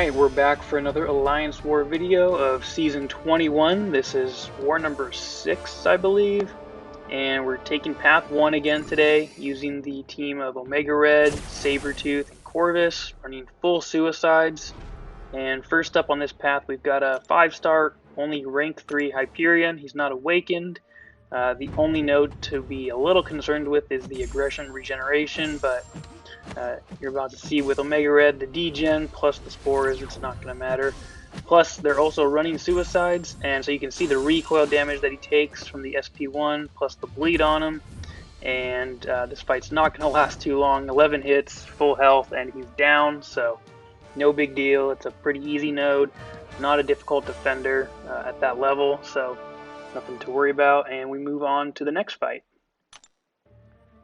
Alright, we're back for another Alliance War video of Season 21. This is War number 6, I believe. And we're taking Path 1 again today, using the team of Omega Red, Sabretooth, and Corvus, running full suicides. And first up on this path, we've got a 5-star, only rank 3 Hyperion. He's not awakened. The only node to be a little concerned with is the aggression regeneration, but you're about to see with Omega Red, the degen plus the spores, it's not going to matter. Plus, they're also running suicides, and so you can see the recoil damage that he takes from the SP1 plus the bleed on him. And this fight's not going to last too long. 11 hits, full health, and he's down, so no big deal. It's a pretty easy node, not a difficult defender at that level, so nothing to worry about. And we move on to the next fight.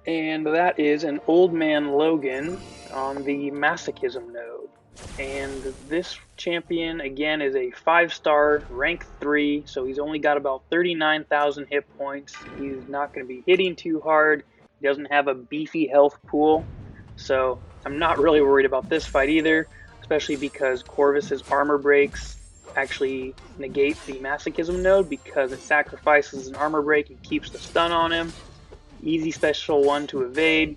And that is an Old Man Logan on the Masochism node. And this champion, again, is a 5-star, rank 3, so he's only got about 39,000 hit points. He's not going to be hitting too hard. He doesn't have a beefy health pool, so I'm not really worried about this fight either, especially because Corvus's armor breaks actually negate the Masochism node because it sacrifices an armor break and keeps the stun on him. Easy special 1 to evade,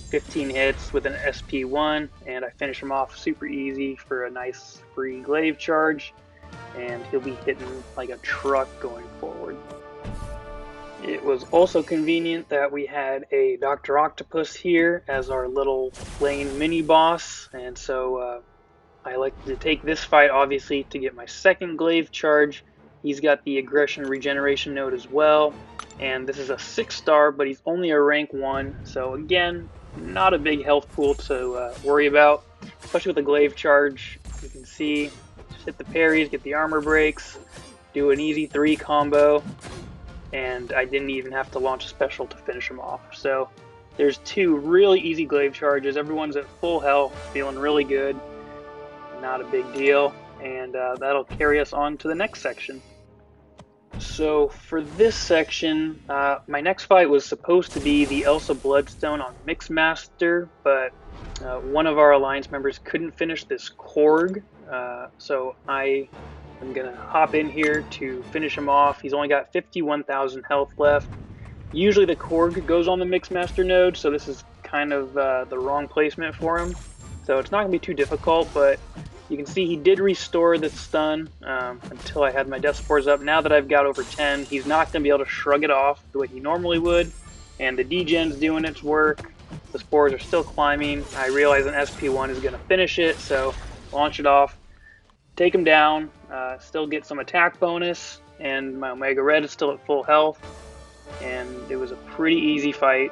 15 hits with an SP1, and I finish him off super easy for a nice free glaive charge, and he'll be hitting like a truck going forward. It was also convenient that we had a Dr. Octopus here as our little lane mini boss, and so I like to take this fight obviously to get my second glaive charge. He's got the aggression regeneration node as well. And this is a 6-star, but he's only a rank 1, so again, not a big health pool to worry about, especially with the glaive charge. You can see, just hit the parries, get the armor breaks, do an easy 3 combo, and I didn't even have to launch a special to finish him off. So there's 2 really easy glaive charges. Everyone's at full health, feeling really good, not a big deal, and that'll carry us on to the next section. So for this section, my next fight was supposed to be the Elsa Bloodstone on Mixmaster, but one of our Alliance members couldn't finish this Korg, so I am going to hop in here to finish him off. He's only got 51,000 health left. Usually the Korg goes on the Mixmaster node, so this is kind of the wrong placement for him. So it's not going to be too difficult, but you can see he did restore the stun until I had my death spores up. Now that I've got over 10, he's not going to be able to shrug it off the way he normally would. And the degen's doing its work. The spores are still climbing. I realize an SP1 is going to finish it, so launch it off. Take him down, still get some attack bonus, and my Omega Red is still at full health. And it was a pretty easy fight.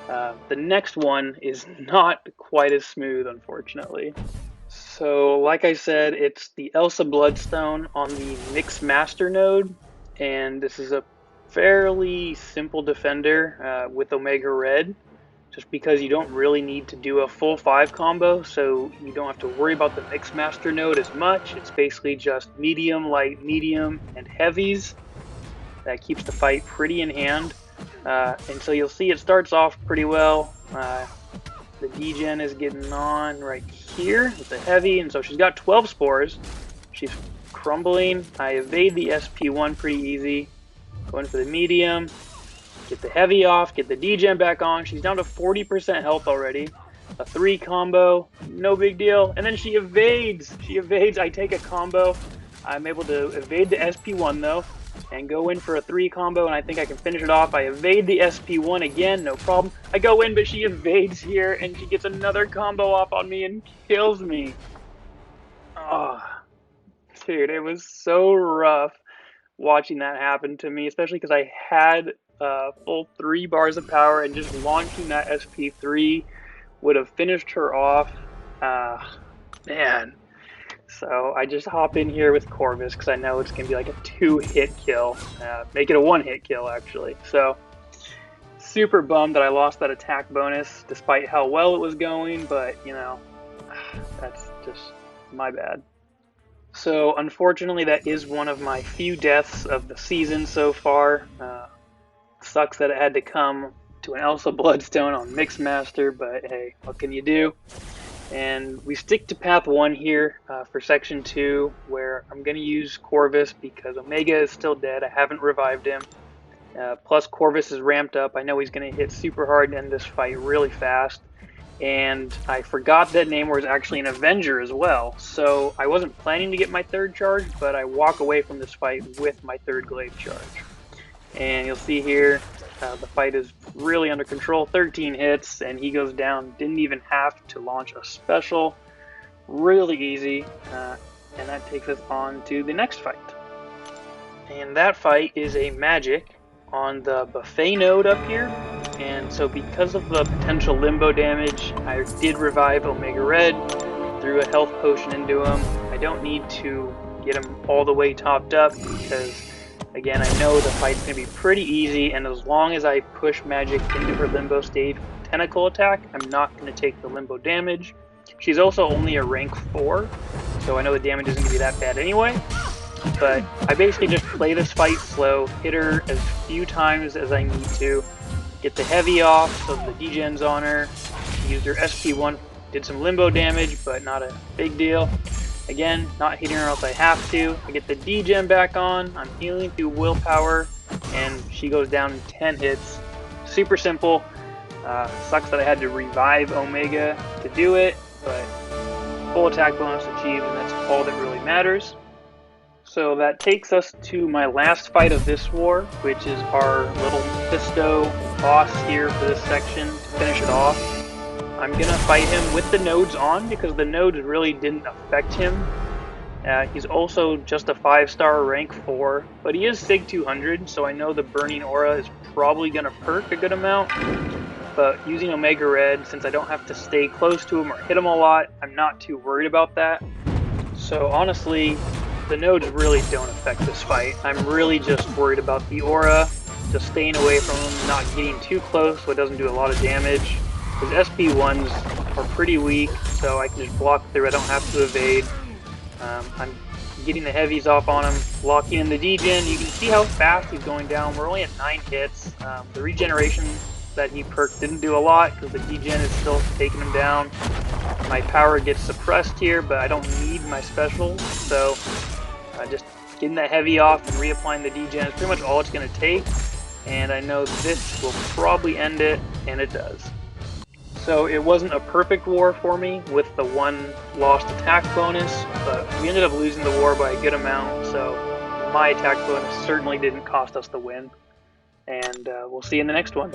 The next one is not quite as smooth, unfortunately. So, like I said, it's the Elsa Bloodstone on the Mixmaster node, and this is a fairly simple defender with Omega Red, just because you don't really need to do a full 5 combo, so you don't have to worry about the Mixmaster node as much. It's basically just medium, light, medium, and heavies. That keeps the fight pretty in hand, and so you'll see it starts off pretty well. The degen is getting on right here with the heavy, and so she's got 12 spores. She's crumbling. I evade the SP1 pretty easy. Going for the medium. Get the heavy off, get the degen back on. She's down to 40% health already. A 3 combo, no big deal. And then she evades. She evades. I take a combo. I'm able to evade the SP1 though, and go in for a 3 combo, and I think I can finish it off. I evade the SP1 again, no problem. I go in, but she evades here, and she gets another combo off on me and kills me. Oh, dude, it was so rough watching that happen to me, especially because I had full 3 bars of power, and just launching that SP3 would have finished her off. Man. So I just hop in here with Corvus because I know it's going to be like a 2-hit kill. Make it a 1-hit kill, actually. So super bummed that I lost that attack bonus despite how well it was going, but, you know, that's just my bad. So unfortunately, that is one of my few deaths of the season so far. Sucks that it had to come to an Elsa Bloodstone on Mixmaster, but hey, what can you do? And we stick to path 1 here for section 2, where I'm going to use Corvus because Omega is still dead. I haven't revived him. Plus Corvus is ramped up. I know he's going to hit super hard and end this fight really fast. And I forgot that Namor is actually an Avenger as well. So I wasn't planning to get my 3rd charge, but I walk away from this fight with my 3rd Glaive charge. And you'll see here, the fight is really under control. 13 hits, and he goes down. Didn't even have to launch a special. Really easy. And that takes us on to the next fight. And that fight is a magic on the buffet node up here. And so because of the potential limbo damage, I did revive Omega Red, threw a health potion into him. I don't need to get him all the way topped up because, again, I know the fight's going to be pretty easy, and as long as I push Magic into her limbo stage with tentacle attack, I'm not going to take the limbo damage. She's also only a rank 4, so I know the damage isn't going to be that bad anyway. But I basically just play this fight slow, hit her as few times as I need to, get the heavy off so the degen's on her, used her SP1, did some limbo damage, but not a big deal. Again, not hitting her else I have to. I get the degen back on, I'm healing through willpower, and she goes down in 10 hits. Super simple. Sucks that I had to revive Omega to do it, but full attack bonus achieved, and that's all that really matters. So that takes us to my last fight of this war, which is our little Fisto Boss here for this section to finish it off. I'm going to fight him with the nodes on because the nodes really didn't affect him. He's also just a 5-star rank 4, but he is Sig 200, so I know the Burning Aura is probably going to perk a good amount. But using Omega Red, since I don't have to stay close to him or hit him a lot, I'm not too worried about that. So honestly, the nodes really don't affect this fight. I'm really just worried about the aura, just staying away from him, not getting too close so it doesn't do a lot of damage. His SP1s are pretty weak, so I can just block through. I don't have to evade. I'm getting the heavies off on him, locking in the degen. You can see how fast he's going down. We're only at 9 hits. The regeneration that he perked didn't do a lot because the degen is still taking him down. My power gets suppressed here, but I don't need my specials, so just getting that heavy off and reapplying the degen is pretty much all it's going to take, and I know this will probably end it, and it does. So it wasn't a perfect war for me with the 1 lost attack bonus, but we ended up losing the war by a good amount, so my attack bonus certainly didn't cost us the win, and we'll see you in the next one.